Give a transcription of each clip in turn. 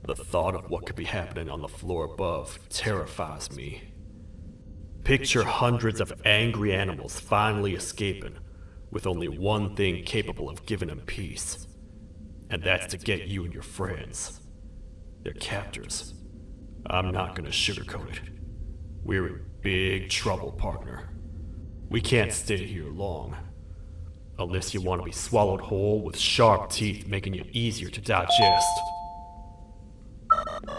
The thought of what could be happening on the floor above terrifies me. Picture hundreds of angry animals finally escaping, with only one thing capable of giving them peace. And that's to get you and your friends. Their captors. I'm not gonna sugarcoat it. We're in big trouble, partner. We can't stay here long. Unless you want to be swallowed whole with sharp teeth making you easier to digest. That's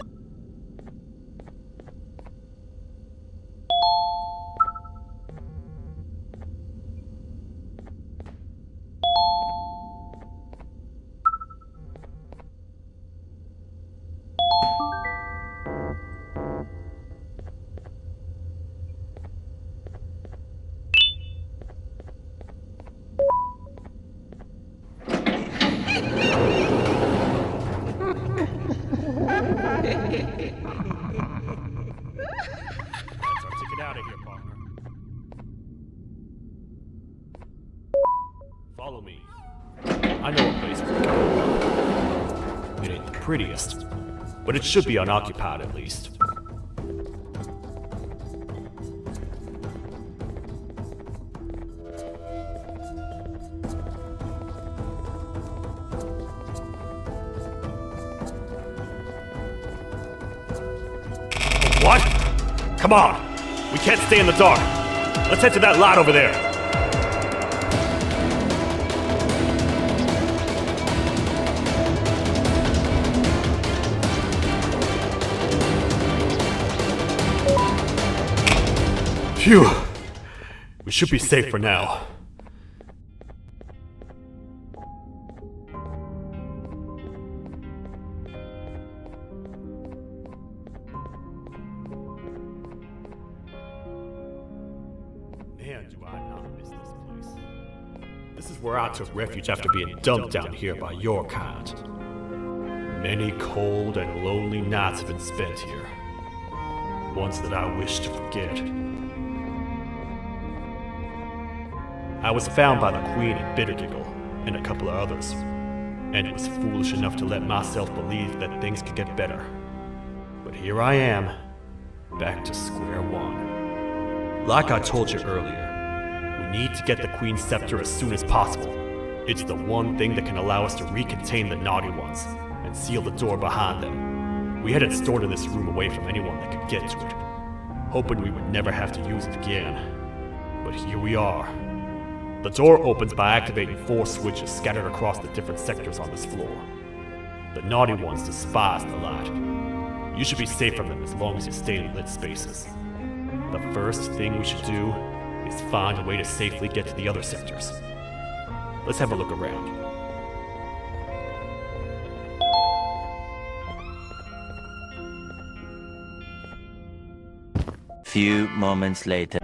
our ticket out of here, partner. Follow me. I know a place we're going. It ain't the prettiest, but it should be unoccupied at least. What? Come on! We can't stay in the dark! Let's head to that lot over there! Phew! We should be safe for now. Man, do I not miss this place. This is where I took refuge after being dumped down here by your kind. Many cold and lonely nights have been spent here. Ones that I wish to forget. I was found by the Queen at Bitter-giggle and a couple of others, and was foolish enough to let myself believe that things could get better. But here I am, back to square one. Like I told you earlier, we need to get the Queen's scepter as soon as possible. It's the one thing that can allow us to recontain the naughty ones and seal the door behind them. We had it stored in this room away from anyone that could get to it, hoping we would never have to use it again. But here we are. The door opens by activating 4 switches scattered across the different sectors on this floor. The naughty ones despise the light. You should be safe from them as long as you stay in lit spaces. The first thing we should do is find a way to safely get to the other sectors. Let's have a look around. Few moments later.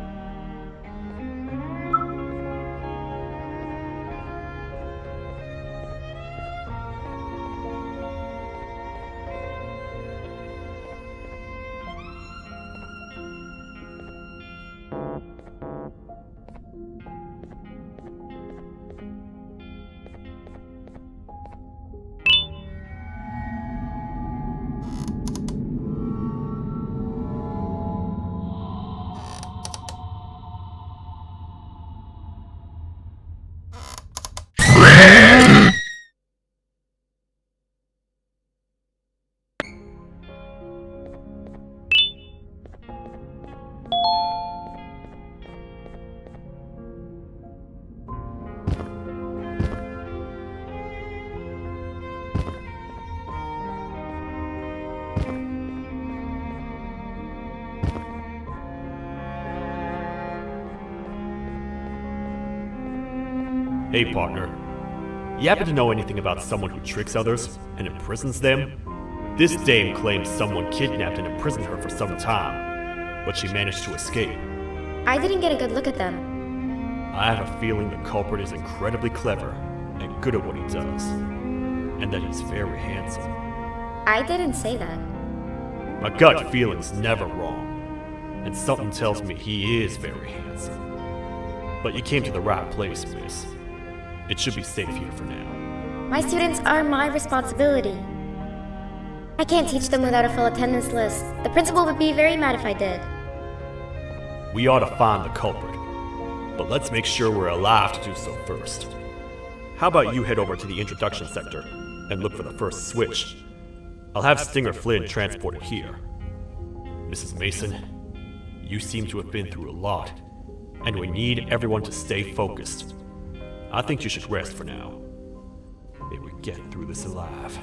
Hey partner, you happen to know anything about someone who tricks others and imprisons them? This dame claims someone kidnapped and imprisoned her for some time, but she managed to escape. I didn't get a good look at them. I have a feeling the culprit is incredibly clever and good at what he does, and that he's very handsome. I didn't say that. My gut feeling's never wrong, and something tells me he is very handsome. But you came to the right place, miss. It should be safe here for now. My students are my responsibility. I can't teach them without a full attendance list. The principal would be very mad if I did. We ought to find the culprit, but let's make sure we're alive to do so first. How about you head over to the introduction sector and look for the first switch? I'll have Stinger Flynn transported here. Mrs. Mason, you seem to have been through a lot, and we need everyone to stay focused. I think you should rest for now. May we get through this alive.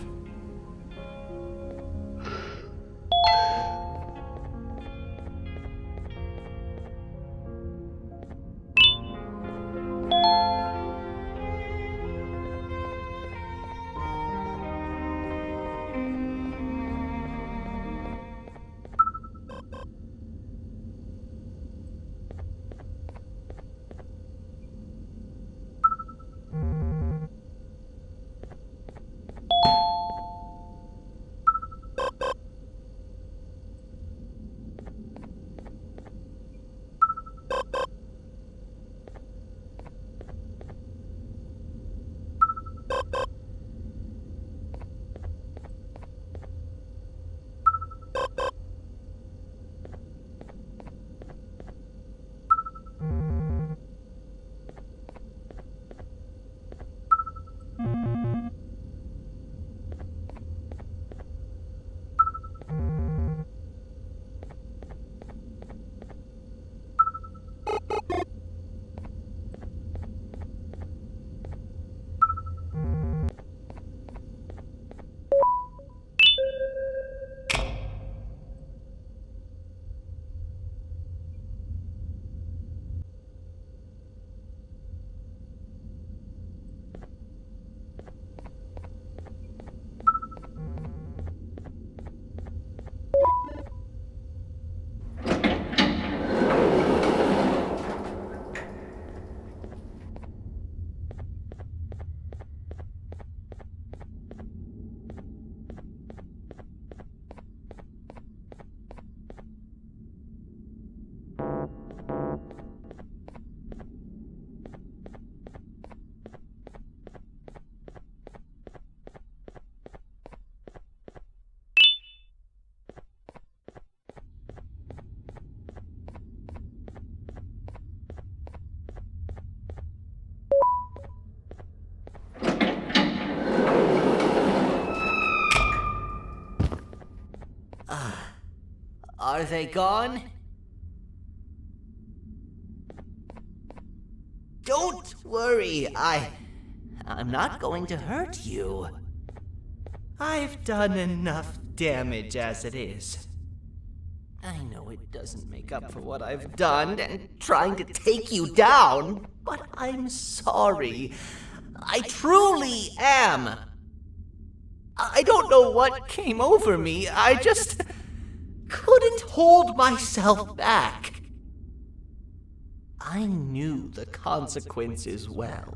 Are they gone? Don't worry, I'm not going to hurt you. I've done enough damage as it is. I know it doesn't make up for what I've done and trying to take you down, but I'm sorry. I truly am. I don't know what came over me. I just couldn't hold myself back. I knew the consequences well,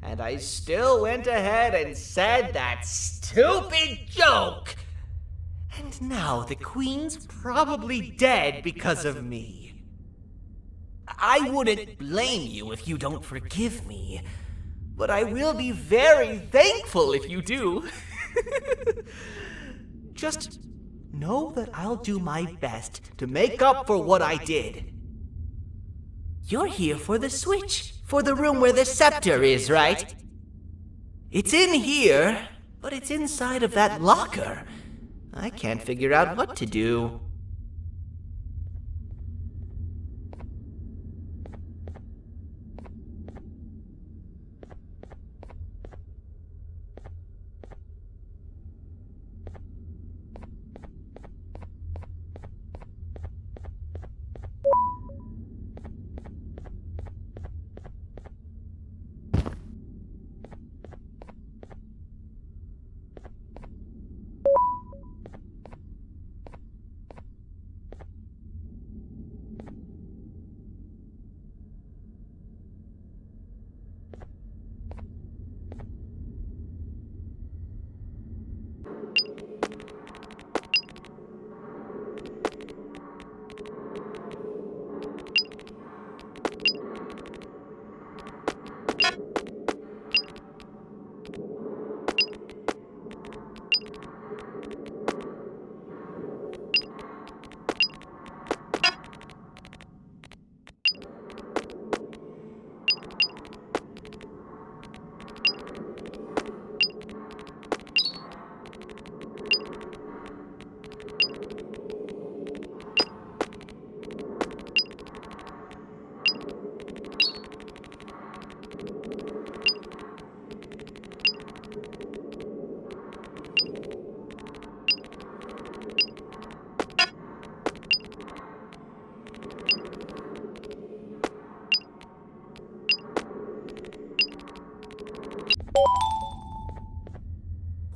and I still went ahead and said that stupid joke. And now the Queen's probably dead because of me. I wouldn't blame you if you don't forgive me, but I will be very thankful if you do. Just know that I'll do my best to make up for what I did. You're here for the switch, for the room where the scepter is, right? It's in here, but it's inside of that locker. I can't figure out what to do.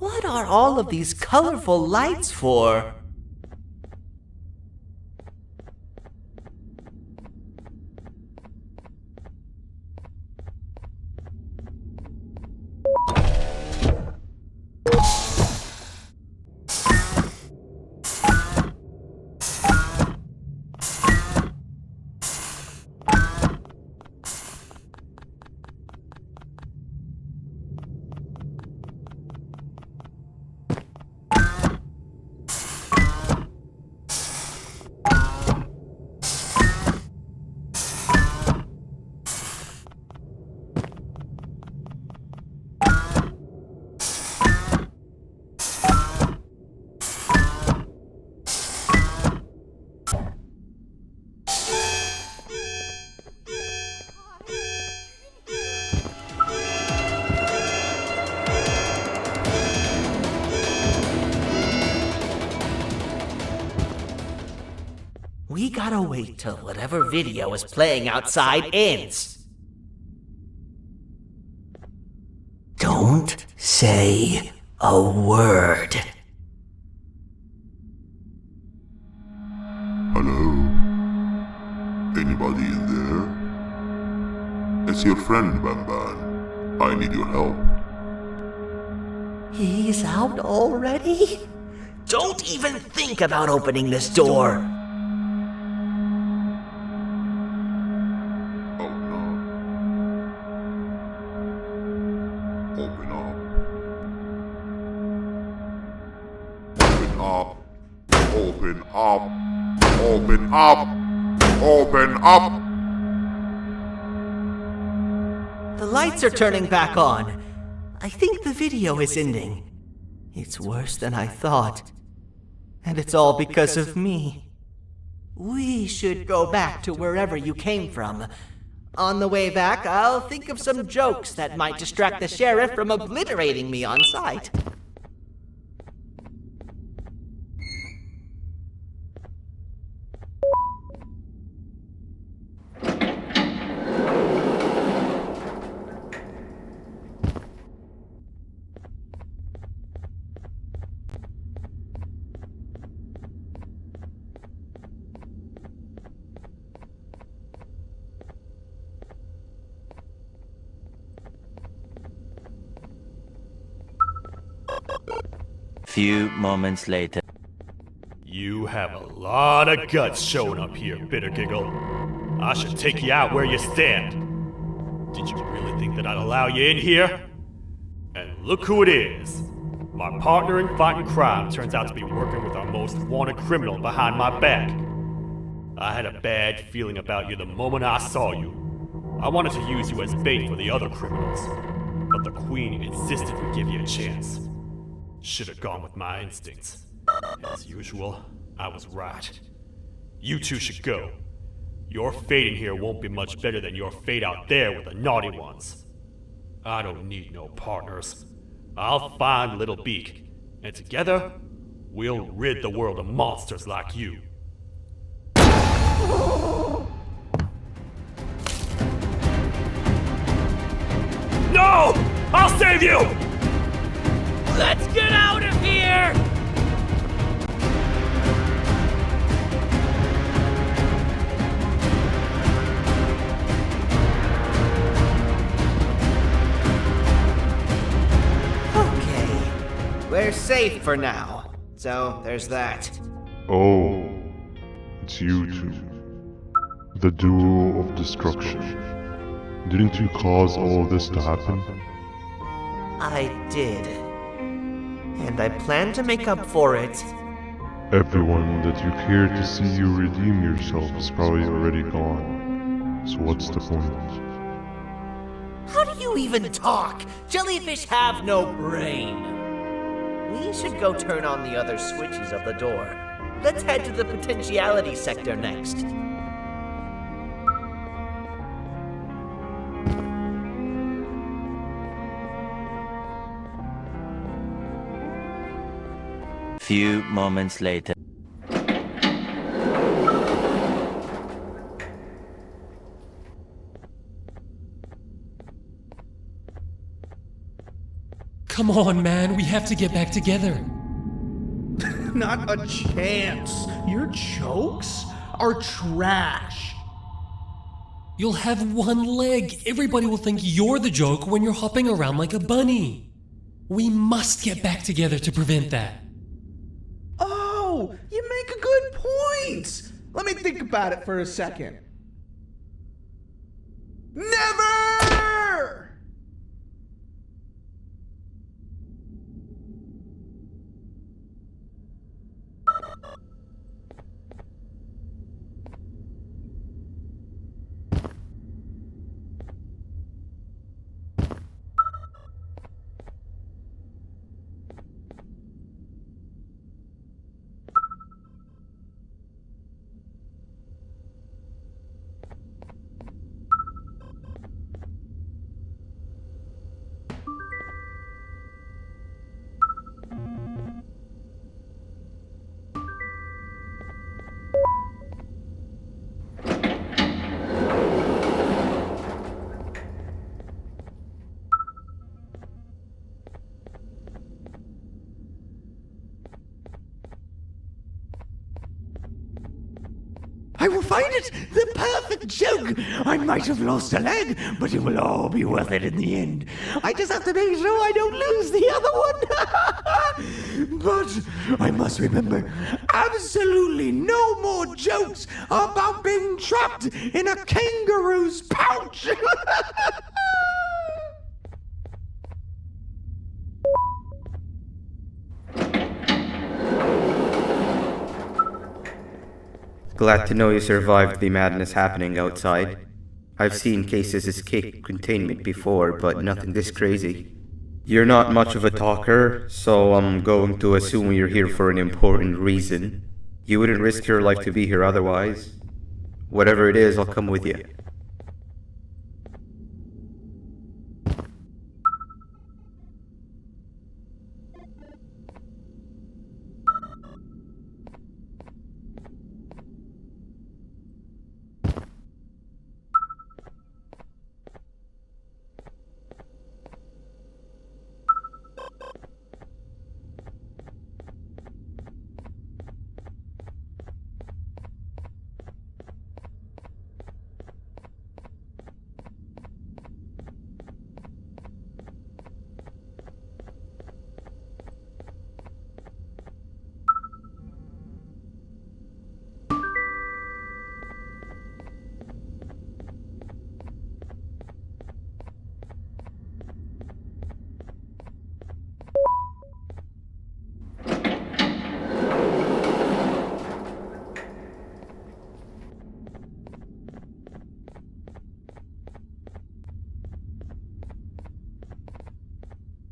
What are all of these colorful lights for? We gotta wait till whatever video is playing outside ends. Don't say a word. Hello? Anybody in there? It's your friend, BanBan. I need your help. He's out already? Don't even think about opening this door. Oh no. Open up. Open up. Open up. Open up. The lights are turning back on. I think the video is ending. It's worse than I thought. And it's all because of me. We should go back to wherever you came from. On the way back, I'll think of some jokes that might distract the sheriff from obliterating me on sight. Few moments later. You have a lot of guts showing up here, Bitter-giggle. I should take you out where you stand. Did you really think that I'd allow you in here? And look who it is. My partner in fighting crime turns out to be working with our most wanted criminal behind my back. I had a bad feeling about you the moment I saw you. I wanted to use you as bait for the other criminals, but the Queen insisted we give you a chance. Should have gone with my instincts. As usual, I was right. You two should go. Your fate in here won't be much better than your fate out there with the naughty ones. I don't need no partners. I'll find Little Beak, and together, we'll rid the world of monsters like you. No! I'll save you! Let's get out of here! Okay, we're safe for now. So, there's that. Oh, it's you two. The duo of destruction. Didn't you cause all of this to happen? I did. And I plan to make up for it. Everyone that you cared to see you redeem yourself is probably already gone. So what's the point? How do you even talk? Jellyfish have no brain. We should go turn on the other switches of the door. Let's head to the potentiality sector next. Few moments later. Come on, man, we have to get back together. Not a chance. Your jokes are trash. You'll have one leg. Everybody will think you're the joke when you're hopping around like a bunny. We must get back together to prevent that. Oh, you make a good point. Let me think about it for a second. Never! I will find it! The perfect joke! I might have lost a leg, but it will all be worth it in the end. I just have to make sure I don't lose the other one! But I must remember, absolutely no more jokes about being trapped in a kangaroo's pouch! Glad to know you survived the madness happening outside. I've seen cases escape containment before, but nothing this crazy. You're not much of a talker, so I'm going to assume you're here for an important reason. You wouldn't risk your life to be here otherwise. Whatever it is, I'll come with you.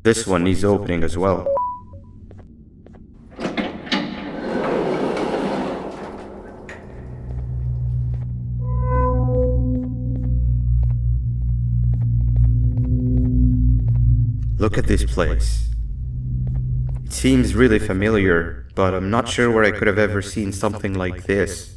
This one needs opening as well. Look at this place. It seems really familiar, but I'm not sure where I could have ever seen something like this.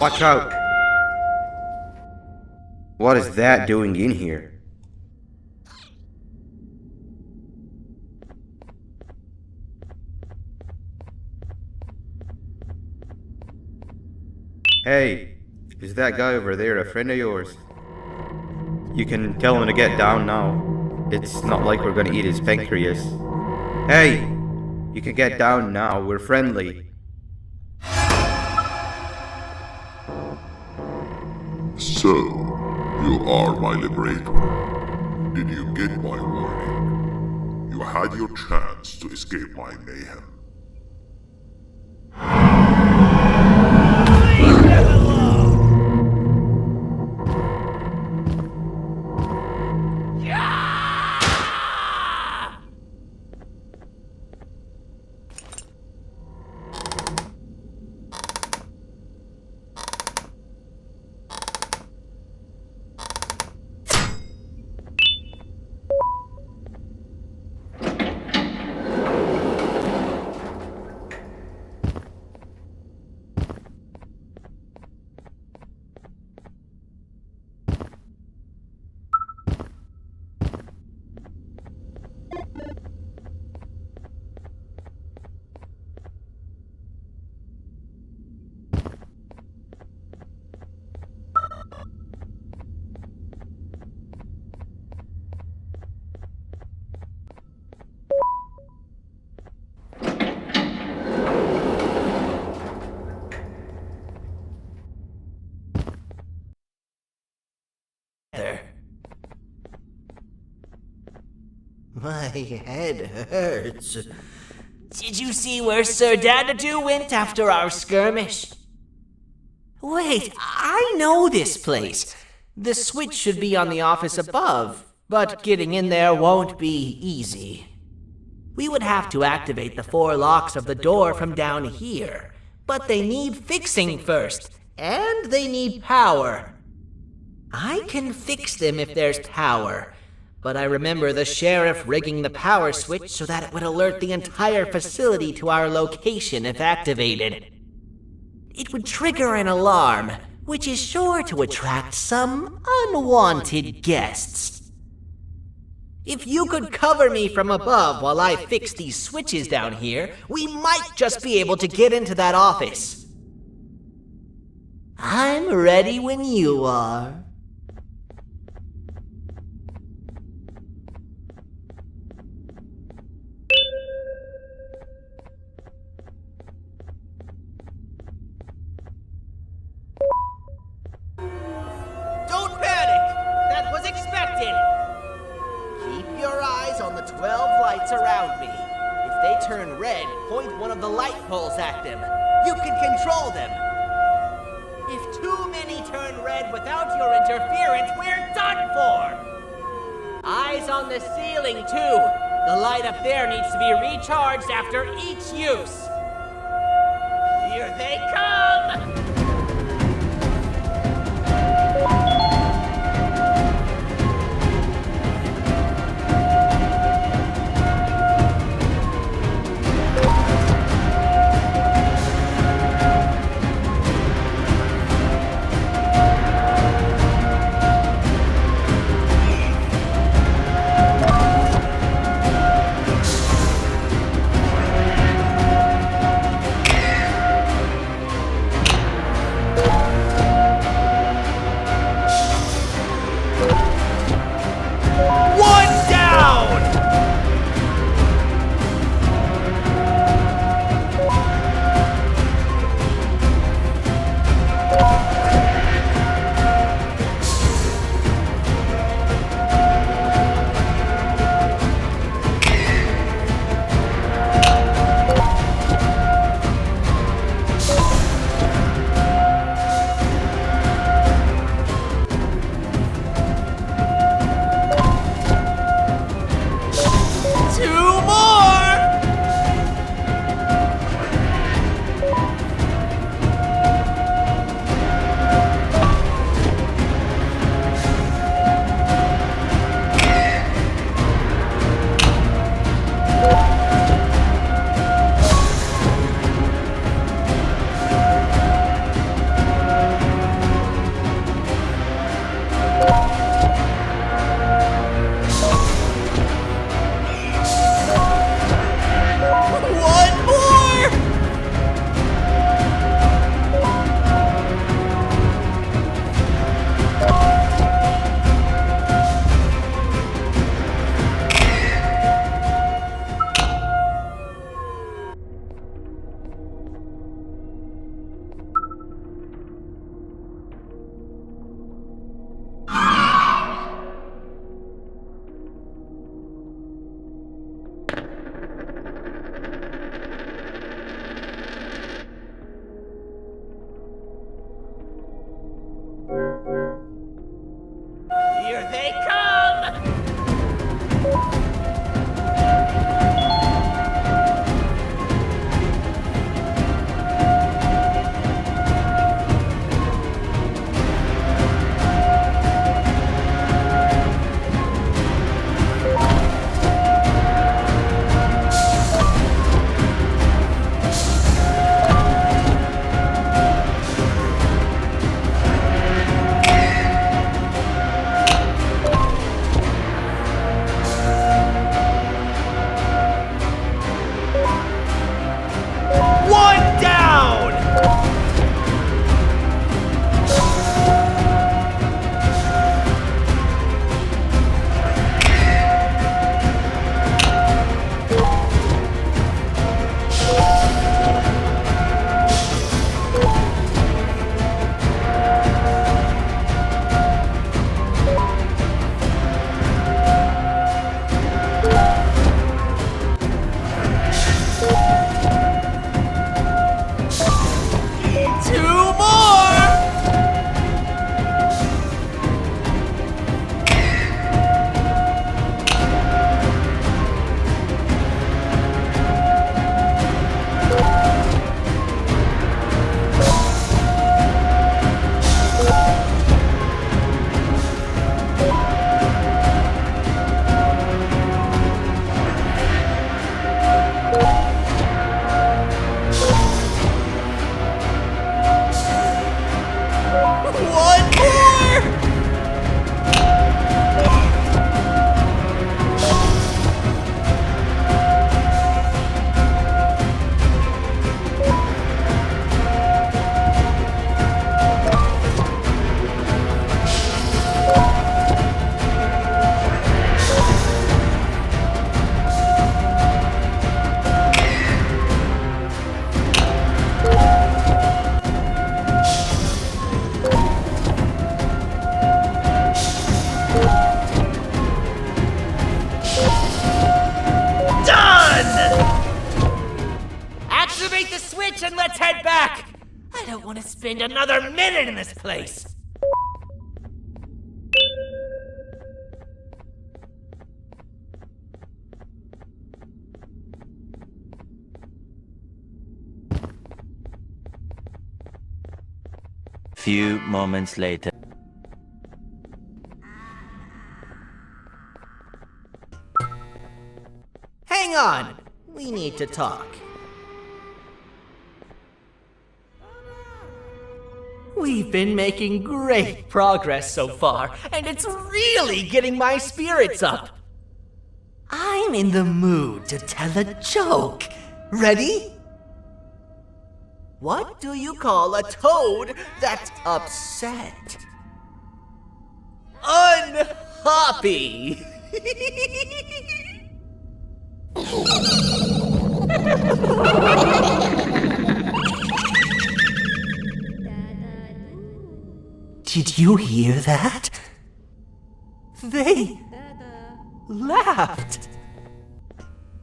Watch out! What is that doing in here? Hey, is that guy over there a friend of yours? You can tell him to get down now. It's not like we're gonna eat his pancreas. Hey! You can get down now, we're friendly. So, you are my liberator. Did you get my warning? You had your chance to escape my mayhem. My head hurts. Did you see where Sir Dadadoo went after our skirmish? Wait, I know this place. The switch should be on the office above, but getting in there won't be easy. We would have to activate the 4 locks of the door from down here, but they need fixing first, and they need power. I can fix them if there's power, but I remember the sheriff rigging the power switch so that it would alert the entire facility to our location if activated. It would trigger an alarm, which is sure to attract some unwanted guests. If you could cover me from above while I fix these switches down here, we might just be able to get into that office. I'm ready when you are. Don't panic! That was expected! Keep your eyes on the 12 lights around me. If they turn red, point one of the light poles at them. You can control them. If too many turn red without your interference, we're done for! Eyes on the ceiling, too. The light up there needs to be recharged after each use. Here they come! One more! And let's head back! I don't want to spend another minute in this place! Few moments later. Hang on! We need to talk. We've been making great progress so far, and it's really getting my spirits up. I'm in the mood to tell a joke. Ready? What do you call a toad that's upset? Unhappy! Did you hear that? They laughed.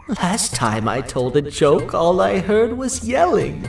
Last time I told a joke, all I heard was yelling.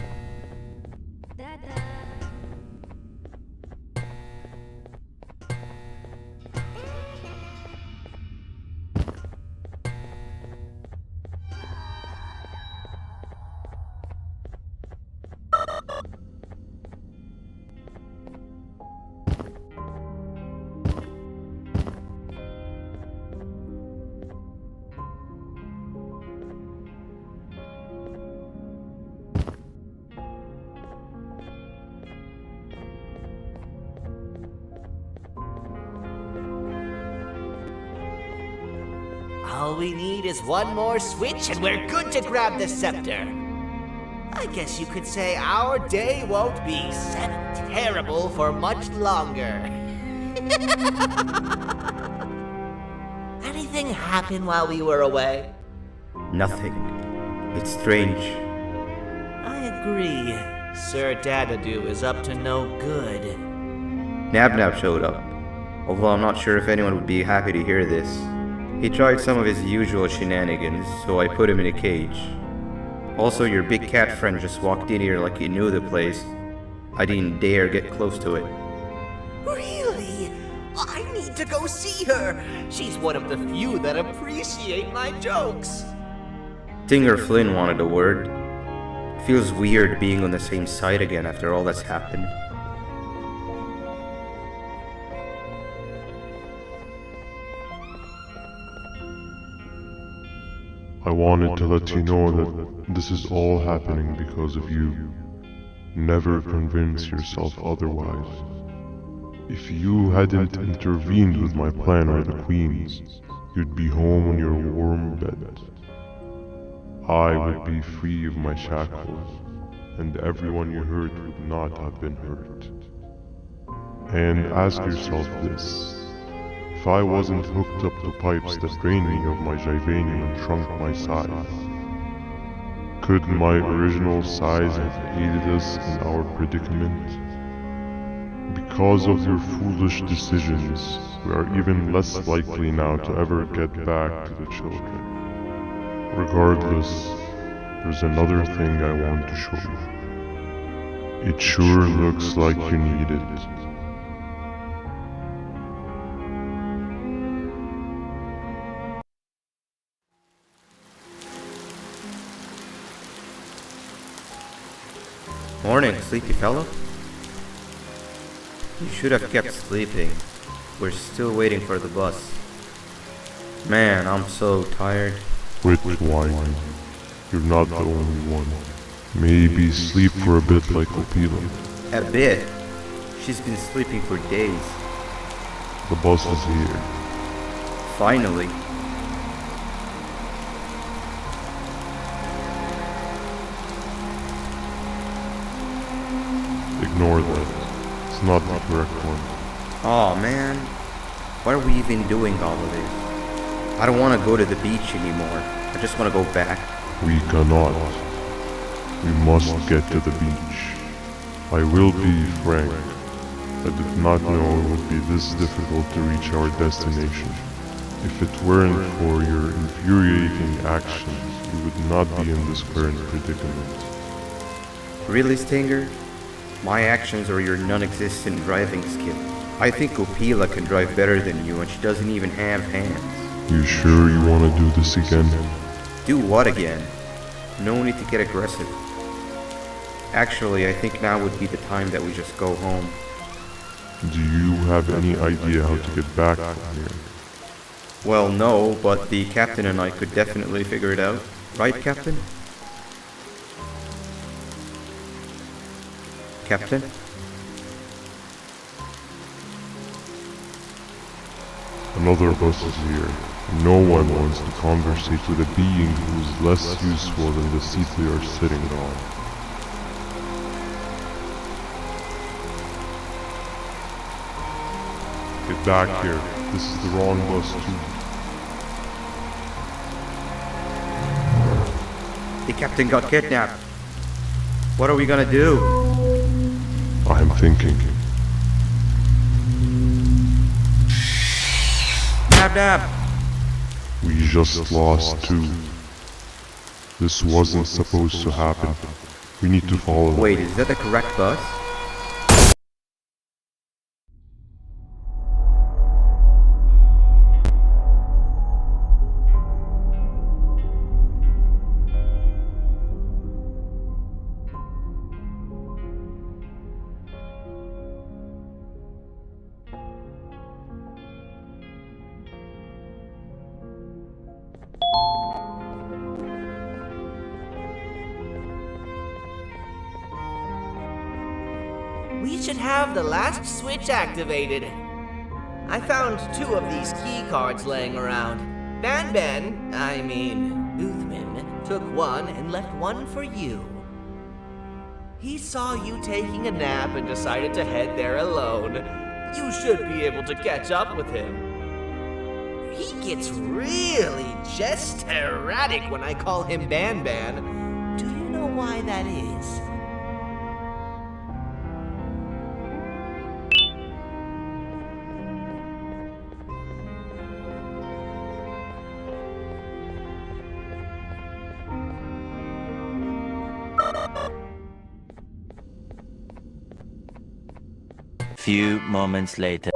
All we need is one more switch and we're good to grab the scepter. I guess you could say our day won't be terrible for much longer. Anything happen while we were away? Nothing. It's strange. I agree. Sir Dadadoo is up to no good. Nab showed up, although I'm not sure if anyone would be happy to hear this. He tried some of his usual shenanigans, so I put him in a cage. Also, your big cat friend just walked in here like he knew the place. I didn't dare get close to it. Really? I need to go see her. She's one of the few that appreciate my jokes. Stinger Flynn wanted a word. Feels weird being on the same side again after all that's happened. I wanted to let you know that this is all happening because of you. Never convince yourself otherwise. If you hadn't intervened with my plan or the Queen's, you'd be home on your warm bed. I would be free of my shackles, and everyone you hurt would not have been hurt. And ask yourself this. If I wasn't hooked up to pipes that drained me of my Jivanium and shrunk my size, could my original size have aided us in our predicament? Because of your foolish decisions, we are even less likely now to ever get back to the children. Regardless, there's another thing I want to show you. It sure looks like you need it. Morning, sleepy fellow. You should have kept sleeping. We're still waiting for the bus. Man, I'm so tired. Quit whining. You're not the only one. Maybe sleep for a bit like Opila. A bit? She's been sleeping for days. The bus is here. Finally. Ignore that. It's not the correct one. Aw, man. Why are we even doing all of this? I don't want to go to the beach anymore. I just want to go back. We cannot. We must get to the beach. I will be frank. I did not know it would be this difficult to reach our destination. If it weren't for your infuriating actions, we would not be in this current predicament. Really, Stinger? My actions are your non-existent driving skill. I think Opila can drive better than you and she doesn't even have hands. You sure you want to do this again? Do what again? No need to get aggressive. Actually, I think now would be the time that we just go home. Do you have any idea how to get back from here? Well, no, but the captain and I could definitely figure it out. Right, Captain? Captain? Another bus is here. No one wants to conversate with a being who is less useful than the seat they are sitting on. Get back here. This is the wrong bus too. The captain got kidnapped. What are we gonna do? I'm thinking. Dab dab! We just lost two. This wasn't supposed to happen. We need to follow them. Wait, is that the correct bus? We should have the last switch activated. I found 2 of these key cards laying around. Uthman, took one and left one for you. He saw you taking a nap and decided to head there alone. You should be able to catch up with him. He gets really just erratic when I call him BanBan. Do you know why that is? Few moments later.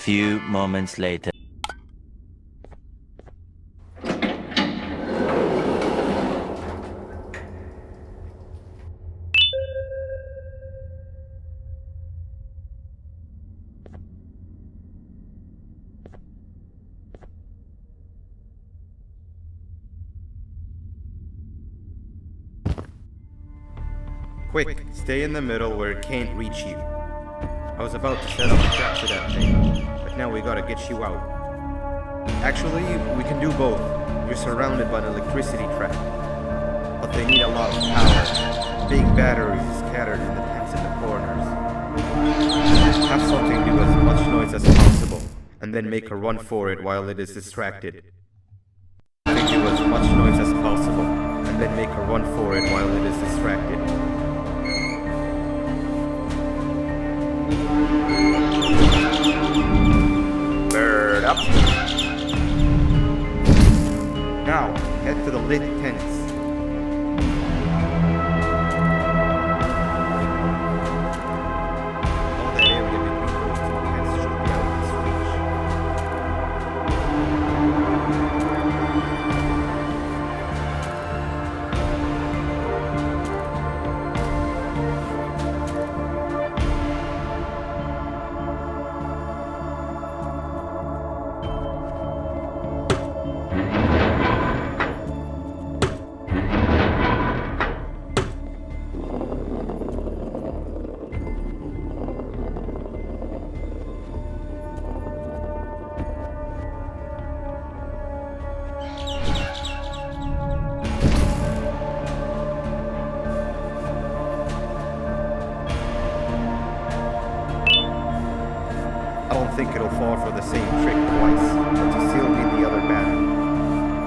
Few moments later. Quick, stay in the middle where it can't reach you. I was about to set up a trap for that thing, but now we gotta get you out. Actually, we can do both. You're surrounded by an electricity trap, but they need a lot of power. Big batteries scattered in the tents in the corners. Have something do as much noise as possible, and then make a run for it while it is distracted. Do as much noise as possible, and then make a run for it while it is distracted. Bird up. Now, head to the lit tents. All that area between those two tents should be out of his reach. I don't think it'll fall for the same trick twice, but you still need the other battery.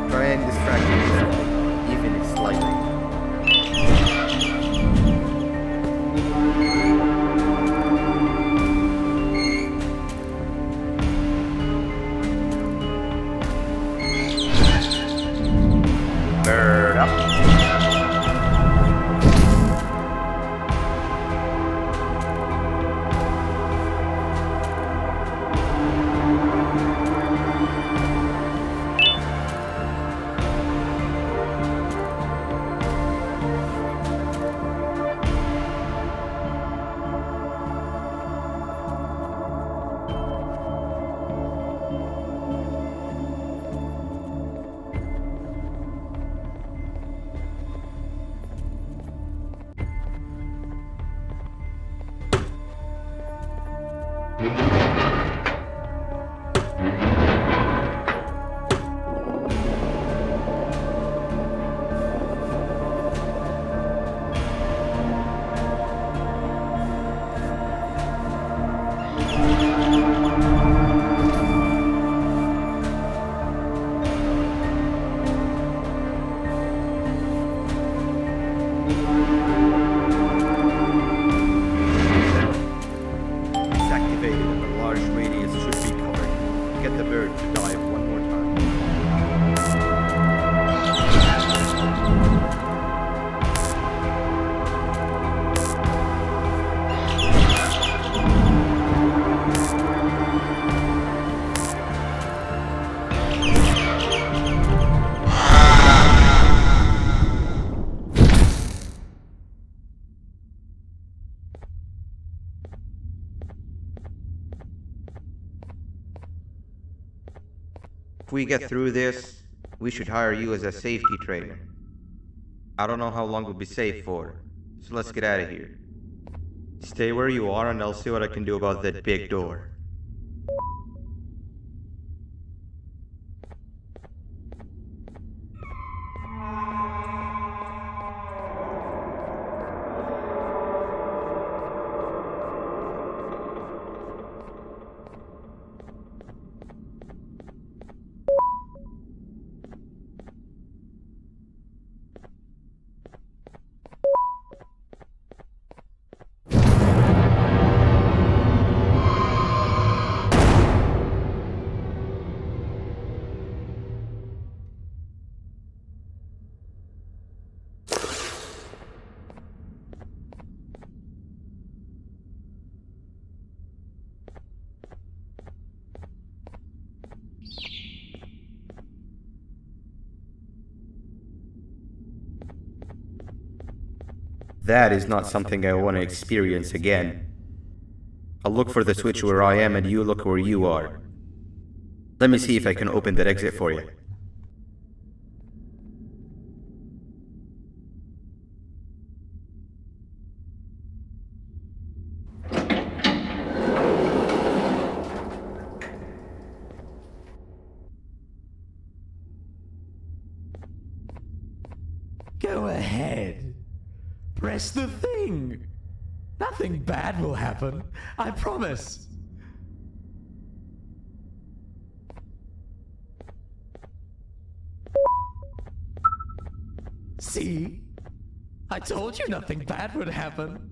Try and distract it gently, even if slightly. Bird up. If we get through this, we should hire you as a safety trainer. I don't know how long we'll be safe for, so let's get out of here. Stay where you are and I'll see what I can do about that big door. That is not something I want to experience again. I'll look for the switch where I am and you look where you are. Let me see if I can open that exit for you. Go ahead. Press the thing. Nothing bad will happen. I promise. See? I told you nothing bad would happen.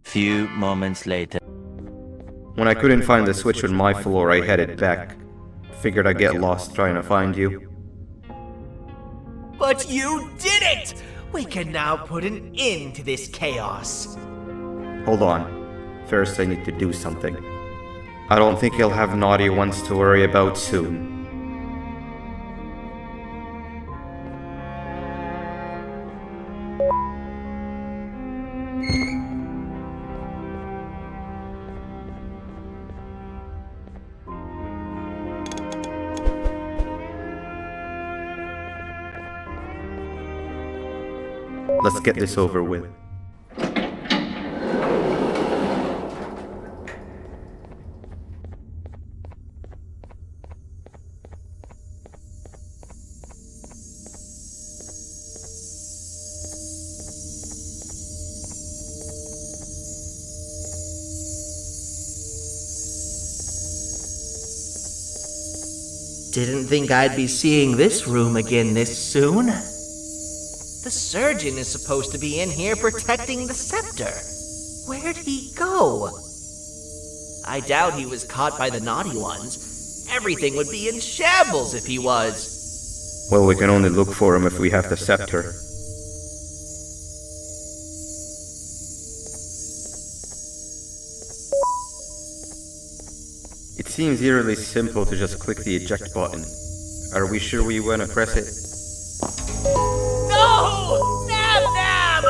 Few moments later. When I couldn't find the switch on my floor, I headed back. Figured I'd get lost trying to find you. But you did it! We can now put an end to this chaos. Hold on. First I need to do something. I don't think he'll have naughty ones to worry about soon. Let's get this over with. Didn't think I'd be seeing this room again this soon. The surgeon is supposed to be in here protecting the scepter. Where'd he go? I doubt he was caught by the naughty ones. Everything would be in shambles if he was. Well, we can only look for him if we have the scepter. It seems eerily simple to just click the eject button. Are we sure we want to press it? No! Nab Nab!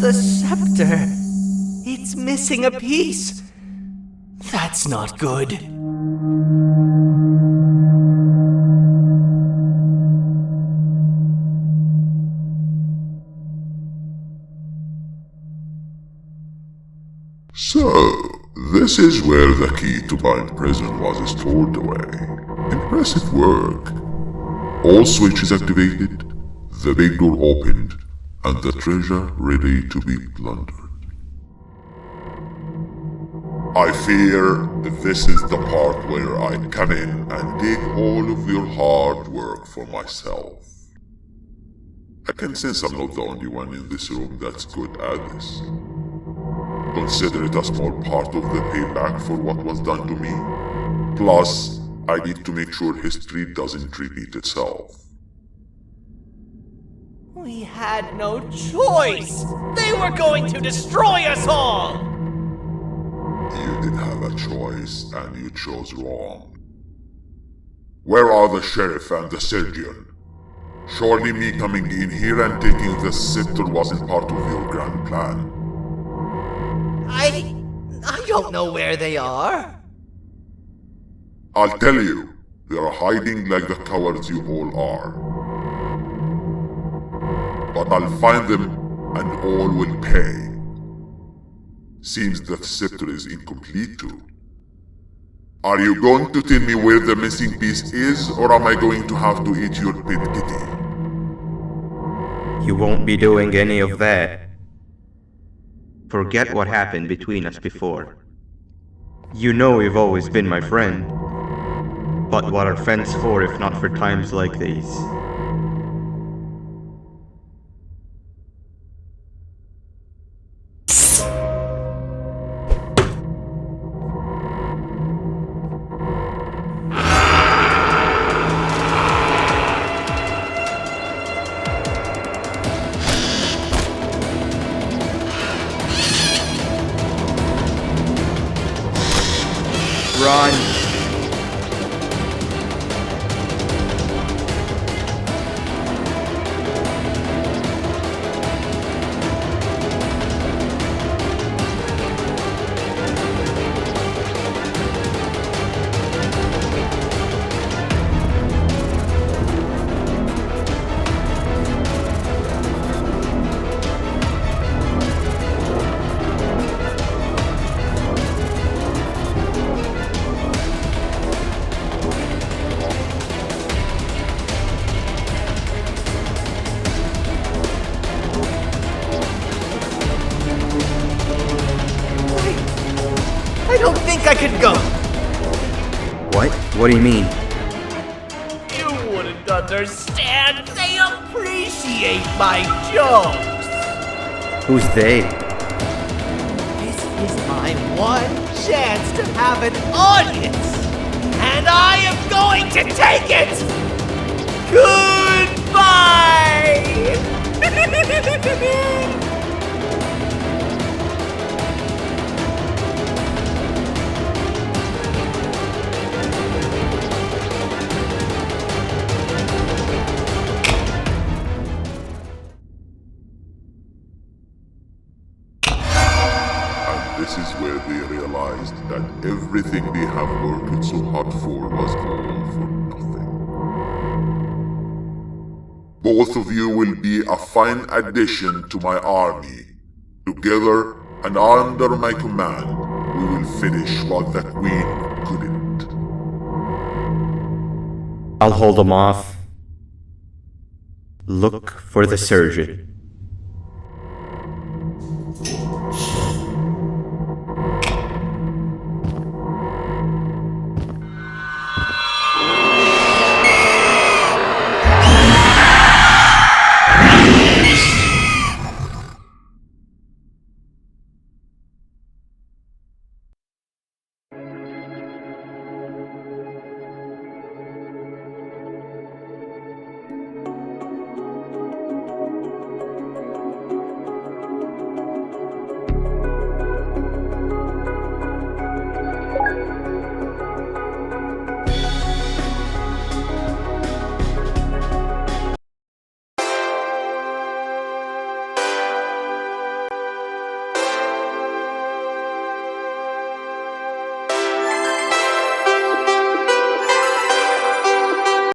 The scepter. It's missing a piece. That's not good. So, this is where the key to Bind Prison was stored away. Impressive work. All switches activated, the big door opened, and the treasure ready to be plundered. I fear this is the part where I come in and take all of your hard work for myself. I can sense I'm not the only one in this room that's good at this. Consider it a small part of the payback for what was done to me. Plus, I need to make sure history doesn't repeat itself. We had no choice! They were going to destroy us all! You did have a choice, and you chose wrong. Where are the sheriff and the surgeon? Surely me coming in here and taking the scepter wasn't part of your grand plan. I don't know where they are. I'll tell you, they are hiding like the cowards you all are. But I'll find them, and all will pay. Seems that scepter is incomplete too. Are you going to tell me where the missing piece is, or am I going to have to eat your pet kitty? You won't be doing any of that. Forget what happened between us before. You know you've always been my friend. But what are friends for if not for times like these? Run! I don't think I could go. What? What do you mean? You wouldn't understand. They appreciate my jokes. Who's they? This is my one chance to have an audience. And I am going to take it. Goodbye. This is where they realized that everything they have worked so hard for was all for nothing. Both of you will be a fine addition to my army. Together and under my command, we will finish what the Queen couldn't. I'll hold them off. Look for the surgeon.